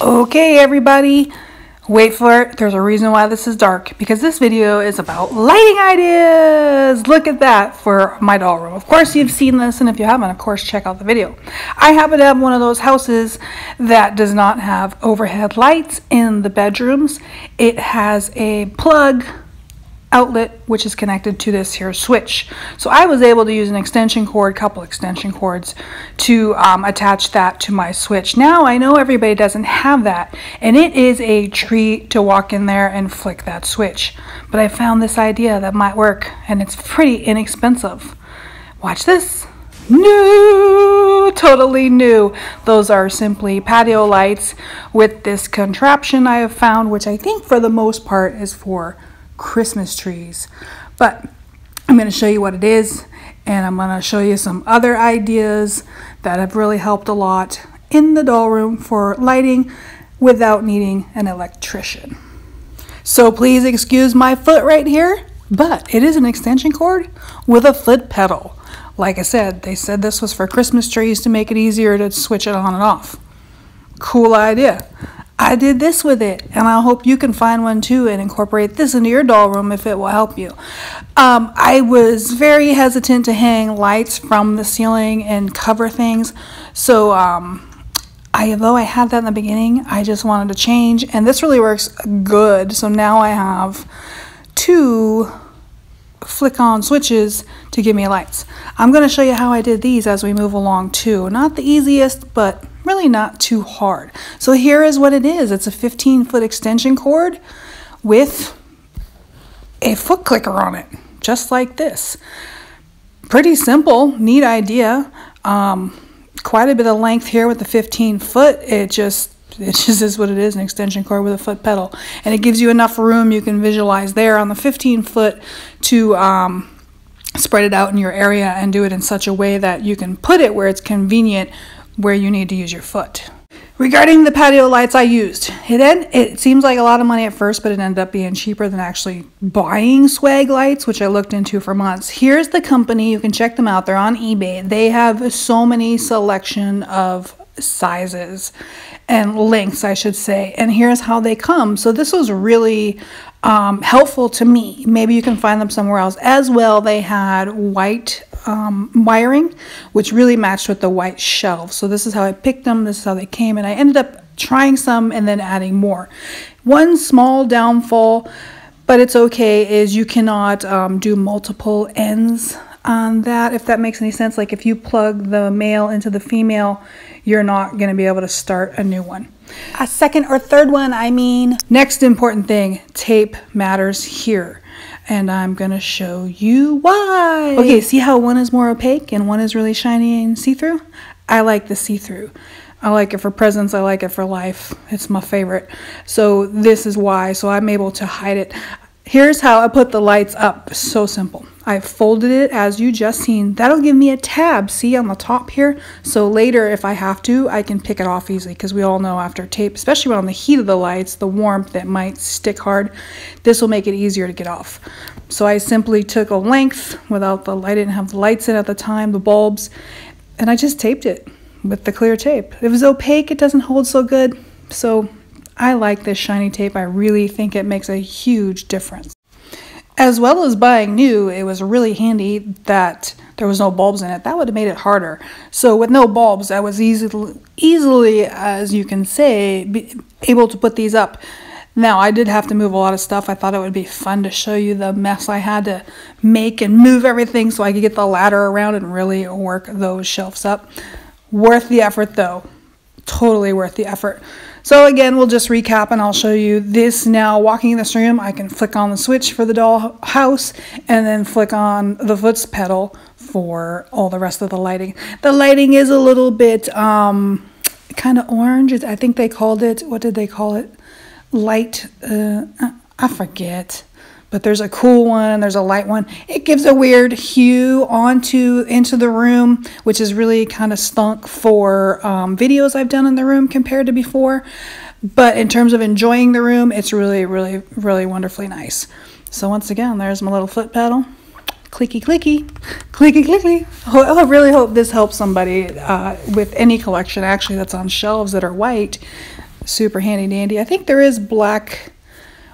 Okay, everybody, wait for it. There's a reason why this is dark, because this video is about lighting ideas. Look at that for my doll room. Of course, you've seen this, and if you haven't, of course, check out the video. I happen to have one of those houses that does not have overhead lights in the bedrooms. It has a plug outlet which is connected to this here switch. So I was able to use an extension cord, couple extension cords, to attach that to my switch. Now I know everybody doesn't have that, and it is a treat to walk in there and flick that switch. But I found this idea that might work, and it's pretty inexpensive. Watch this. New, totally new. Those are simply patio lights with this contraption I have found, which I think for the most part is for Christmas trees. But I'm going to show you what it is, and I'm going to show you some other ideas that have really helped a lot in the doll room for lighting without needing an electrician. So please excuse my foot right here, but it is an extension cord with a foot pedal. Like I said, they said this was for Christmas trees to make it easier to switch it on and off. Cool idea. I did this with it, and I hope you can find one too and incorporate this into your doll room if it will help you. I was very hesitant to hang lights from the ceiling and cover things, so although I had that in the beginning, I just wanted to change, and this really works good. So now I have two flick-on switches to give me lights. I'm going to show you how I did these as we move along too. Not the easiest, but really not too hard. So here is what it is. It's a 15-foot extension cord with a foot clicker on it, just like this. Pretty simple, neat idea. Quite a bit of length here with the 15-foot. It just is what it is, an extension cord with a foot pedal. And it gives you enough room, you can visualize there on the 15-foot to spread it out in your area and do it in such a way that you can put it where it's convenient, where you need to use your foot. Regarding the patio lights I used, it seems like a lot of money at first, but it ended up being cheaper than actually buying swag lights, which I looked into for months. Here's the company. You can check them out. They're on eBay. They have so many selection of sizes and lengths, I should say, and here's how they come. So this was really helpful to me. Maybe you can find them somewhere else as well. They had white wiring, which really matched with the white shelves. So this is how I picked them. This is how they came, and I ended up trying some and then adding more. One small downfall, but it's okay, is you cannot do multiple ends on that, if that makes any sense. Like if you plug the male into the female, you're not going to be able to start a new one. A second or third one, I mean. Next important thing, tape matters here. And I'm going to show you why. Okay, see how one is more opaque and one is really shiny and see-through? I like the see-through. I like it for presents. I like it for life. It's my favorite. So this is why. So I'm able to hide it. Here's how I put the lights up. So simple. I folded it as you just seen. That'll give me a tab, see, on the top here. So later, if I have to, I can pick it off easily, because we all know after tape, especially on the heat of the lights, the warmth that might stick hard, this will make it easier to get off. So I simply took a length without the light. I didn't have the lights in at the time, the bulbs, and I just taped it with the clear tape. If it was opaque, it doesn't hold so good. So I like this shiny tape. I really think it makes a huge difference. As well as buying new, it was really handy that there was no bulbs in it. That would have made it harder. So with no bulbs, I was easily, as you can say, able to put these up. Now, I did have to move a lot of stuff. I thought it would be fun to show you the mess I had to make and move everything so I could get the ladder around and really work those shelves up. Worth the effort, though. Totally worth the effort. So again, we'll just recap, and I'll show you this now. Walking in this room, I can flick on the switch for the doll house and then flick on the foot pedal for all the rest of the lighting. The lighting is a little bit kind of orange. I think they called it, what did they call it? Light, I forget. But there's a cool one, there's a light one. It gives a weird hue into the room, which is really kind of stunk for videos I've done in the room compared to before. But in terms of enjoying the room, it's really, really, really wonderfully nice. So once again, there's my little foot pedal. Clicky, clicky, clicky, clicky. I really hope this helps somebody with any collection, actually, that's on shelves that are white. super handy dandy. I think there is black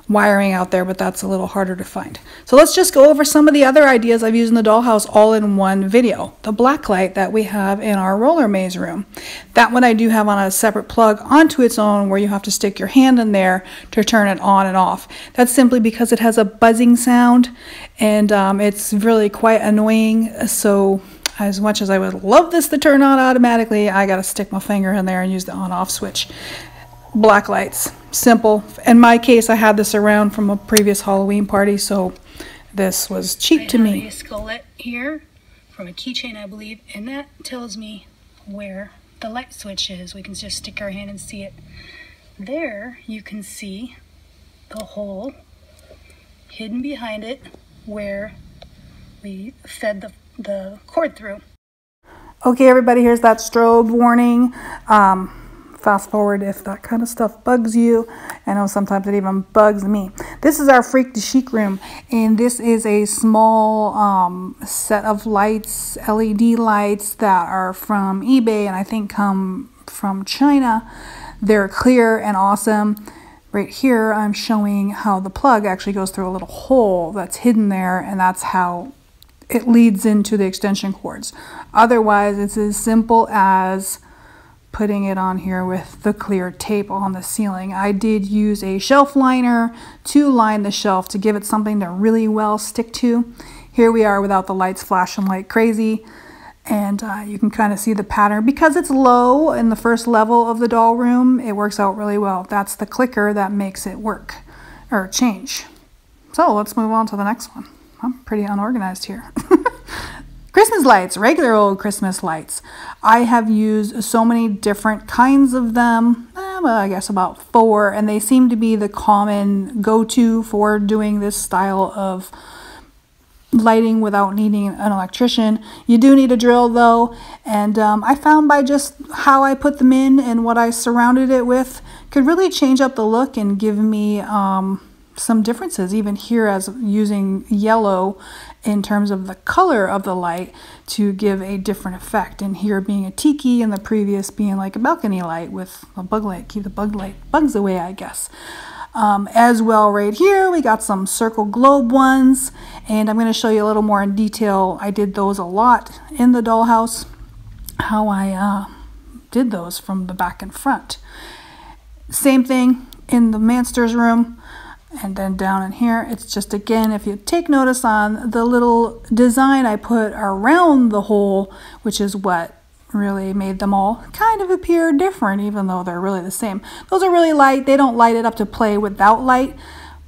wiring out there, but that's a little harder to find. So let's just go over some of the other ideas I've used in the dollhouse all in one video. The black light that we have in our roller maze room. That one I do have on a separate plug onto its own, where you have to stick your hand in there to turn it on and off. That's simply because it has a buzzing sound, and it's really quite annoying. So as much as I would love this to turn on automatically, I gotta stick my finger in there and use the on-off switch. Black lights, simple. In my case, I had this around from a previous Halloween party, so this was cheap to me. I have a skullette here from a keychain, I believe, and that tells me where the light switch is. We can just stick our hand and see it. There you can see the hole hidden behind it where we fed the cord through. Okay, everybody, here's that strobe warning. Fast forward if that kind of stuff bugs you. I know sometimes it even bugs me. This is our Freak de Chic room, and this is a small set of lights, LED lights that are from eBay and I think come from China. They're clear and awesome. Right here I'm showing how the plug actually goes through a little hole that's hidden there, and that's how it leads into the extension cords. Otherwise, it's as simple as putting it on here with the clear tape on the ceiling. I did use a shelf liner to line the shelf to give it something to really well stick to. Here we are without the lights flashing like crazy, and you can kind of see the pattern. Because it's low in the first level of the doll room, it works out really well. That's the clicker that makes it work or change. So let's move on to the next one. I'm pretty unorganized here. Christmas lights, regular old Christmas lights. I have used so many different kinds of them, well, I guess about 4, and they seem to be the common go-to for doing this style of lighting without needing an electrician. You do need a drill though, and I found by just how I put them in and what I surrounded it with could really change up the look and give me some differences, even here as using yellow in terms of the color of the light to give a different effect. And here being a tiki and the previous being like a balcony light with a bug light, keep the bugs away, I guess. As well, right here we got some circle globe ones, and I'm going to show you a little more in detail. I did those a lot in the dollhouse, how I did those from the back and front. Same thing in the Manster's room. And then down in here, it's just, again, if you take notice on the little design I put around the hole, which is what really made them all kind of appear different, even though they're really the same. Those are really light. They don't light it up to play without light,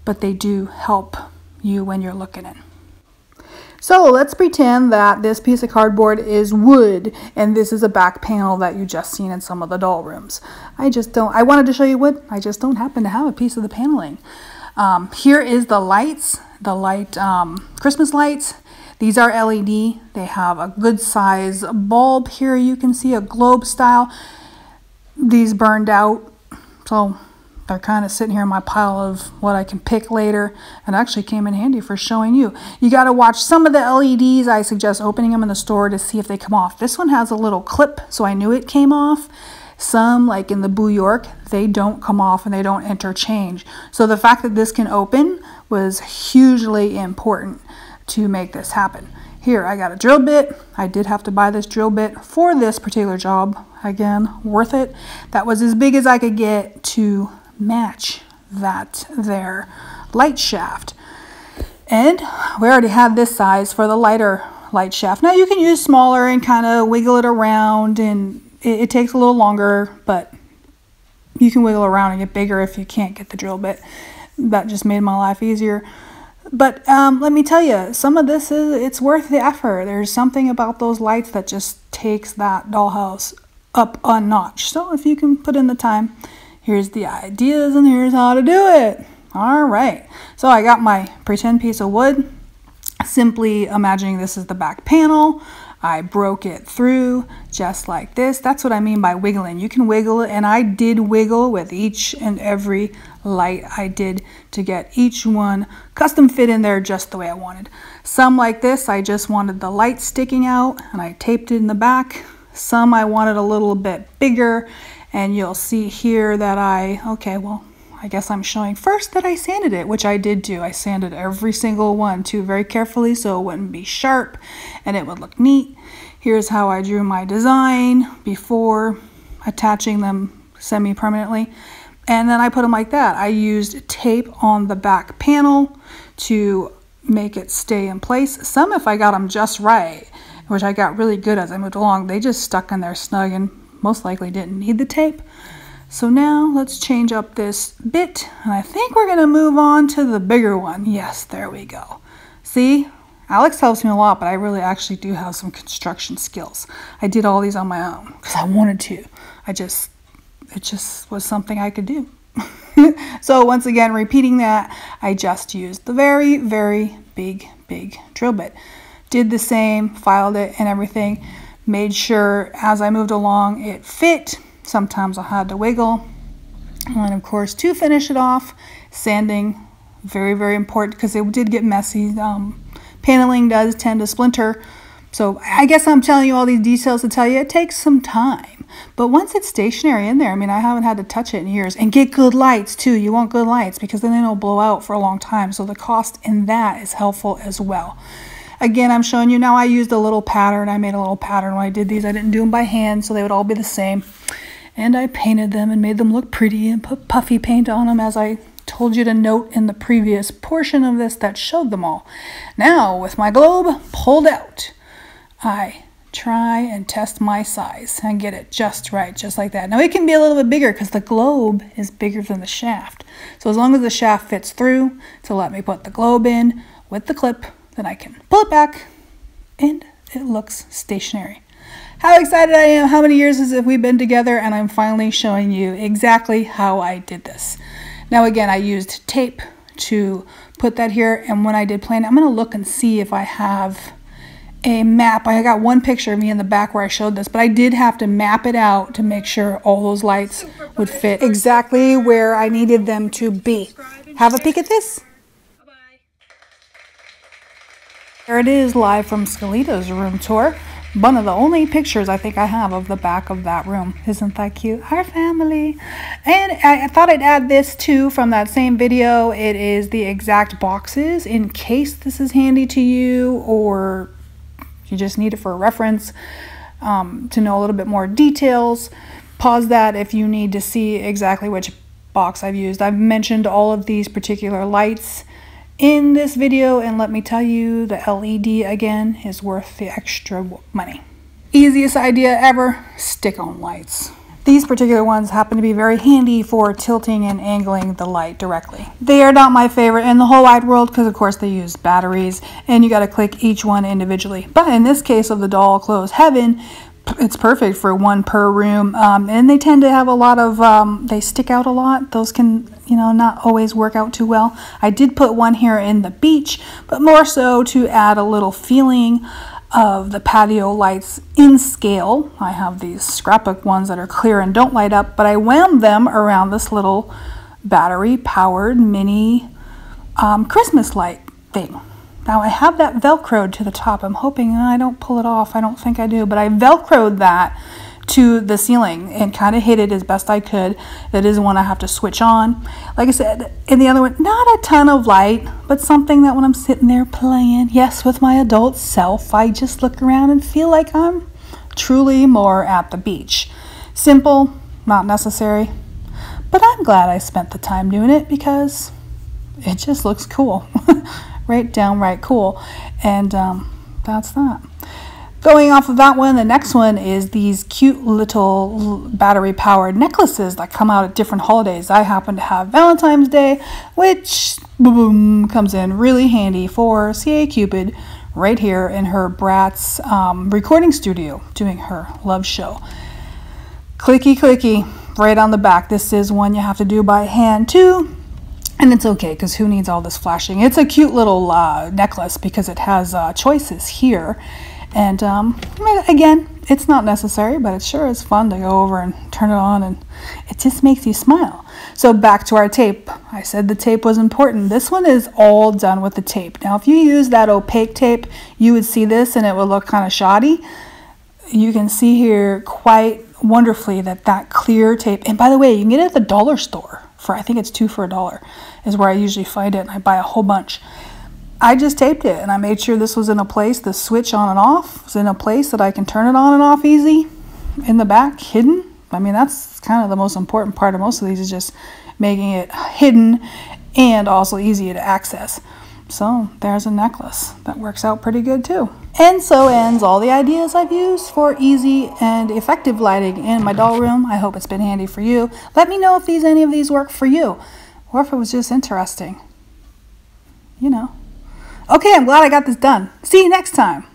but they do help you when you're looking in. So let's pretend that this piece of cardboard is wood, and this is a back panel that you just seen in some of the doll rooms. I wanted to show you wood. I just don't happen to have a piece of the paneling. Here is the lights, Christmas lights. These are LED. They have a good size bulb here. You can see a globe style. These burned out, so they're kind of sitting here in my pile of what I can pick later, and actually came in handy for showing you. You got to watch some of the LEDs. I suggest opening them in the store to see if they come off. This one has a little clip, so I knew it came off. Some, like in the Boo York, they don't come off and they don't interchange. So the fact that this can open was hugely important to make this happen. Here, I got a drill bit. I did have to buy this drill bit for this particular job. Again, worth it. That was as big as I could get to match that there light shaft. And we already have this size for the lighter light shaft. Now you can use smaller and kind of wiggle it around, and it takes a little longer, but you can wiggle around and get bigger if you can't get the drill bit. That just made my life easier. But let me tell you, some of this it's worth the effort. There's something about those lights that just takes that dollhouse up a notch. So if you can put in the time, here's the ideas and here's how to do it. All right. So I got my pretend piece of wood. Simply imagining this is the back panel. I broke it through just like this. That's what I mean by wiggling. You can wiggle it, and I did wiggle with each and every light I did to get each one custom fit in there just the way I wanted. Some like this, I just wanted the light sticking out and I taped it in the back. Some I wanted a little bit bigger And you'll see here that I guess I'm showing first that I sanded it, which I did do. I sanded every single one too very carefully so it wouldn't be sharp and it would look neat. Here's how I drew my design before attaching them semi-permanently. And then I put them like that. I used tape on the back panel to make it stay in place. Some, if I got them just right, which I got really good as I moved along, they just stuck in there snug and most likely didn't need the tape. So now let's change up this bit, and I think we're gonna move on to the bigger one. Yes, there we go. See, Alex helps me a lot, but I really actually do have some construction skills. I did all these on my own because I wanted to. It just was something I could do. So once again, repeating that, I just used the very, very big drill bit. Did the same, filed it and everything, made sure as I moved along it fit. Sometimes I had to wiggle. And of course, to finish it off, sanding, very, very important because it did get messy. Paneling does tend to splinter. So I guess I'm telling you all these details to tell you it takes some time. But once it's stationary in there, I mean, I haven't had to touch it in years. And get good lights too. You want good lights because then it'll blow out for a long time. So the cost in that is helpful as well. Again, I'm showing you now I used a little pattern. I made a little pattern when I did these. I didn't do them by hand, so they would all be the same. And I painted them and made them look pretty and put puffy paint on them, as I told you to note in the previous portion of this that showed them all. Now, with my globe pulled out, I try and test my size and get it just right, just like that. Now, it can be a little bit bigger because the globe is bigger than the shaft. So as long as the shaft fits through to let me put the globe in with the clip, then I can pull it back and it looks stationary. How excited I am. How many years has we been together, and I'm finally showing you exactly how I did this. Now again, I used tape to put that here, and when I did plan it, I'm going to look and see if I have a map. I got one picture of me in the back where I showed this, but I did have to map it out to make sure all those lights would fit exactly where I needed them to be. Have a peek at this. There it is, live from Scalita's room tour. One of the only pictures I think I have of the back of that room. Isn't that cute? Our family. And I thought I'd add this too from that same video. It is the exact boxes in case this is handy to you or you just need it for a reference to know a little bit more details. Pause that if you need to see exactly which box I've used. I've mentioned all of these particular lights in this video, and let me tell you, the LED again is worth the extra money. Easiest idea ever, stick-on lights. These particular ones happen to be very handy for tilting and angling the light directly. They are not my favorite in the whole wide world because of course they use batteries and you got to click each one individually. But in this case of the doll clothes heaven, it's perfect for one per room, and they tend to have a lot of, they stick out a lot. Those can, you know, not always work out too well. I did put one here in the beach, but more so to add a little feeling of the patio lights in scale. I have these scrapbook ones that are clear and don't light up, but I wound them around this little battery powered mini Christmas light thing. Now I have that Velcroed to the top. I'm hoping I don't pull it off. I don't think I do, but I Velcroed that to the ceiling and kind of hid it as best I could. That is one I have to switch on. Like I said, in the other one, not a ton of light, but something that when I'm sitting there playing, yes, with my adult self, I just look around and feel like I'm truly more at the beach. Simple, not necessary, but I'm glad I spent the time doing it because it just looks cool. Right, downright cool. And that's that. Going off of that one, the next one is these cute little battery powered necklaces that come out at different holidays. I happen to have Valentine's Day, which boom, comes in really handy for C.A. Cupid right here in her Bratz recording studio doing her love show. Clicky clicky right on the back. This is one you have to do by hand too. And it's okay because who needs all this flashing? It's a cute little necklace because it has choices here. And again, it's not necessary, but it sure is fun to go over and turn it on and it just makes you smile. So back to our tape. I said the tape was important. This one is all done with the tape. Now, if you use that opaque tape, you would see this and it would look kind of shoddy. You can see here quite wonderfully that clear tape. And by the way, you can get it at the dollar store for, I think it's 2 for $1 is where I usually find it, and I buy a whole bunch. I just taped it, and I made sure this was in a place, the switch on and off was in a place that I can turn it on and off easy in the back, hidden. I mean, that's kind of the most important part of most of these, is just making it hidden and also easy to access. So there's a necklace that works out pretty good too. And so ends all the ideas I've used for easy and effective lighting in my doll room. I hope it's been handy for you. Let me know if any of these work for you, or if it was just interesting. You know. Okay, I'm glad I got this done. See you next time.